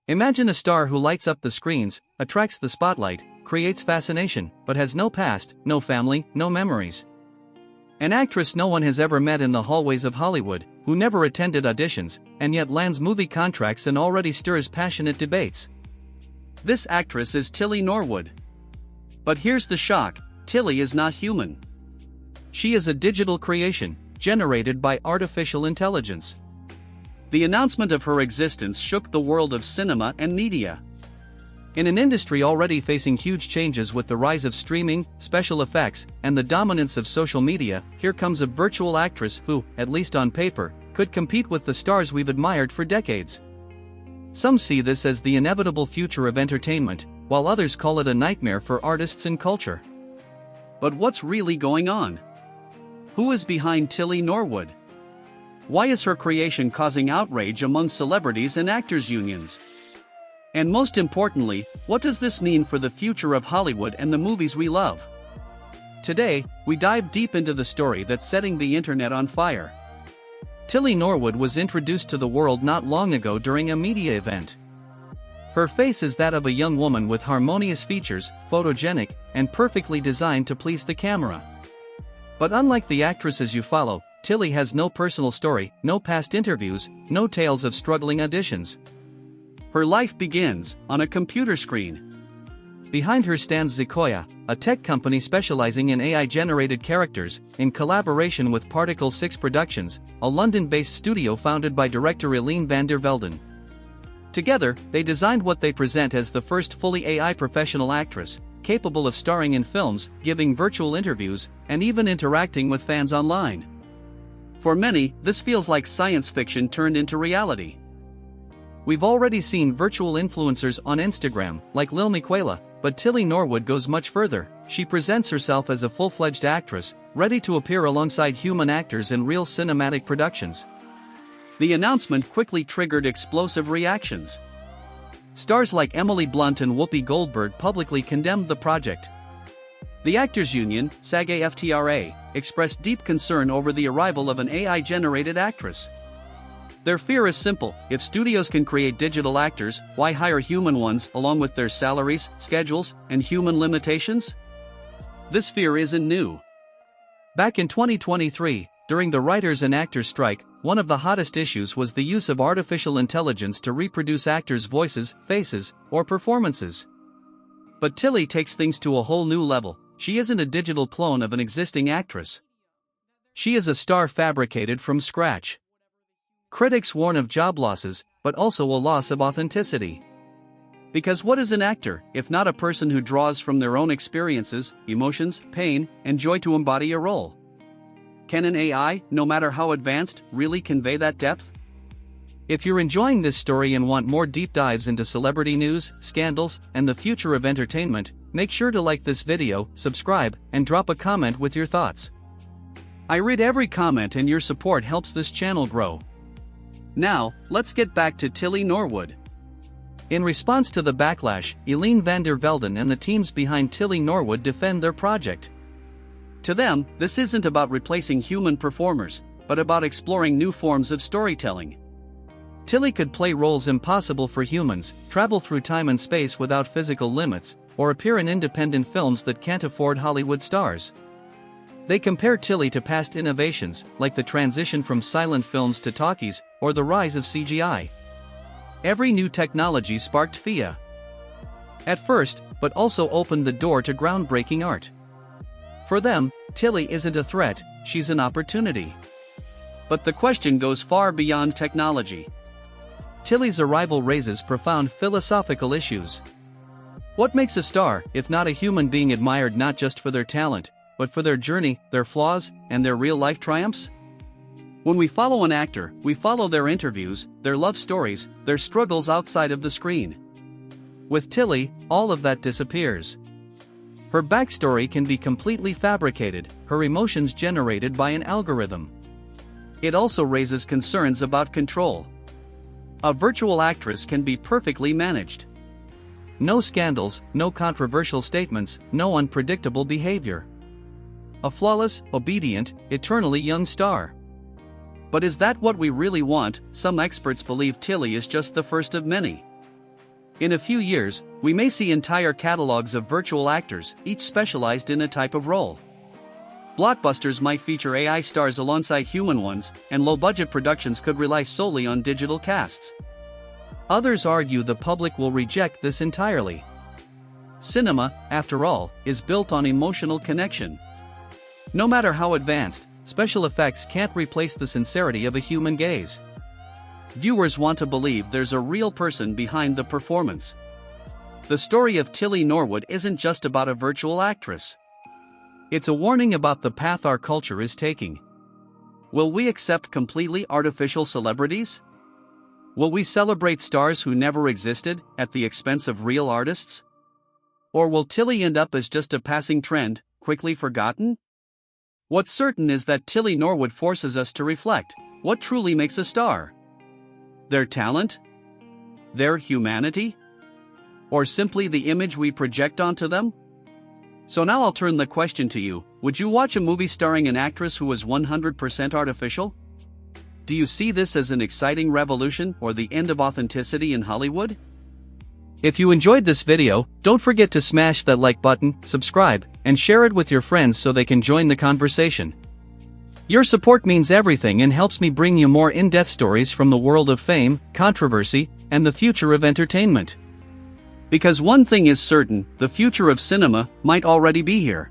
Imagine a star who lights up the screens, attracts the spotlight, creates fascination, but has no past, no family, no memories. An actress no one has ever met in the hallways of Hollywood, who never attended auditions, and yet lands movie contracts and already stirs passionate debates. This actress is Tilly Norwood. But here's the shock: Tilly is not human. She is a digital creation, generated by artificial intelligence. The announcement of her existence shook the world of cinema and media. In an industry already facing huge changes with the rise of streaming, special effects, and the dominance of social media, here comes a virtual actress who, at least on paper, could compete with the stars we've admired for decades. Some see this as the inevitable future of entertainment, while others call it a nightmare for artists and culture. But what's really going on? Who is behind Tilly Norwood? Why is her creation causing outrage among celebrities and actors' unions? And most importantly, what does this mean for the future of Hollywood and the movies we love? Today, we dive deep into the story that's setting the internet on fire. Tilly Norwood was introduced to the world not long ago during a media event. Her face is that of a young woman with harmonious features, photogenic, and perfectly designed to please the camera. But unlike the actresses you follow, Tilly has no personal story, no past interviews, no tales of struggling auditions. Her life begins on a computer screen. Behind her stands Sequoia, a tech company specializing in AI-generated characters, in collaboration with Particle 6 Productions, a London-based studio founded by director Eline van der Velden. Together, they designed what they present as the first fully AI professional actress, capable of starring in films, giving virtual interviews, and even interacting with fans online. For many, this feels like science fiction turned into reality. We've already seen virtual influencers on Instagram, like Lil Miquela, but Tilly Norwood goes much further. She presents herself as a full-fledged actress, ready to appear alongside human actors in real cinematic productions. The announcement quickly triggered explosive reactions. Stars like Emily Blunt and Whoopi Goldberg publicly condemned the project. The Actors Union, SAG-AFTRA, expressed deep concern over the arrival of an AI-generated actress. Their fear is simple: if studios can create digital actors, why hire human ones along with their salaries, schedules, and human limitations? This fear isn't new. Back in 2023, during the writers' and actors' strike, one of the hottest issues was the use of artificial intelligence to reproduce actors' voices, faces, or performances. But Tilly takes things to a whole new level. She isn't a digital clone of an existing actress. She is a star fabricated from scratch. Critics warn of job losses, but also a loss of authenticity. Because what is an actor, if not a person who draws from their own experiences, emotions, pain, and joy to embody a role? Can an AI, no matter how advanced, really convey that depth? If you're enjoying this story and want more deep dives into celebrity news, scandals, and the future of entertainment, make sure to like this video, subscribe, and drop a comment with your thoughts. I read every comment and your support helps this channel grow. Now, let's get back to Tilly Norwood. In response to the backlash, Eline van der Velden and the teams behind Tilly Norwood defend their project. To them, this isn't about replacing human performers, but about exploring new forms of storytelling. Tilly could play roles impossible for humans, travel through time and space without physical limits, or appear in independent films that can't afford Hollywood stars. They compare Tilly to past innovations, like the transition from silent films to talkies, or the rise of CGI. Every new technology sparked fear at first, but also opened the door to groundbreaking art. For them, Tilly isn't a threat, she's an opportunity. But the question goes far beyond technology. Tilly's arrival raises profound philosophical issues. What makes a star, if not a human being admired not just for their talent, but for their journey, their flaws, and their real-life triumphs? When we follow an actor, we follow their interviews, their love stories, their struggles outside of the screen. With Tilly, all of that disappears. Her backstory can be completely fabricated, her emotions generated by an algorithm. It also raises concerns about control. A virtual actress can be perfectly managed. No scandals, no controversial statements, no unpredictable behavior. A flawless, obedient, eternally young star. But is that what we really want? Some experts believe Tilly is just the first of many. In a few years, we may see entire catalogs of virtual actors, each specialized in a type of role. Blockbusters might feature AI stars alongside human ones, and low-budget productions could rely solely on digital casts. Others argue the public will reject this entirely. Cinema, after all, is built on emotional connection. No matter how advanced, special effects can't replace the sincerity of a human gaze. Viewers want to believe there's a real person behind the performance. The story of Tilly Norwood isn't just about a virtual actress. It's a warning about the path our culture is taking. Will we accept completely artificial celebrities? Will we celebrate stars who never existed, at the expense of real artists? Or will Tilly end up as just a passing trend, quickly forgotten? What's certain is that Tilly Norwood forces us to reflect: what truly makes a star? Their talent? Their humanity? Or simply the image we project onto them? So now I'll turn the question to you: would you watch a movie starring an actress who was 100% artificial? Do you see this as an exciting revolution or the end of authenticity in Hollywood? If you enjoyed this video, don't forget to smash that like button, subscribe, and share it with your friends so they can join the conversation. Your support means everything and helps me bring you more in-depth stories from the world of fame, controversy, and the future of entertainment. Because one thing is certain: the future of cinema might already be here.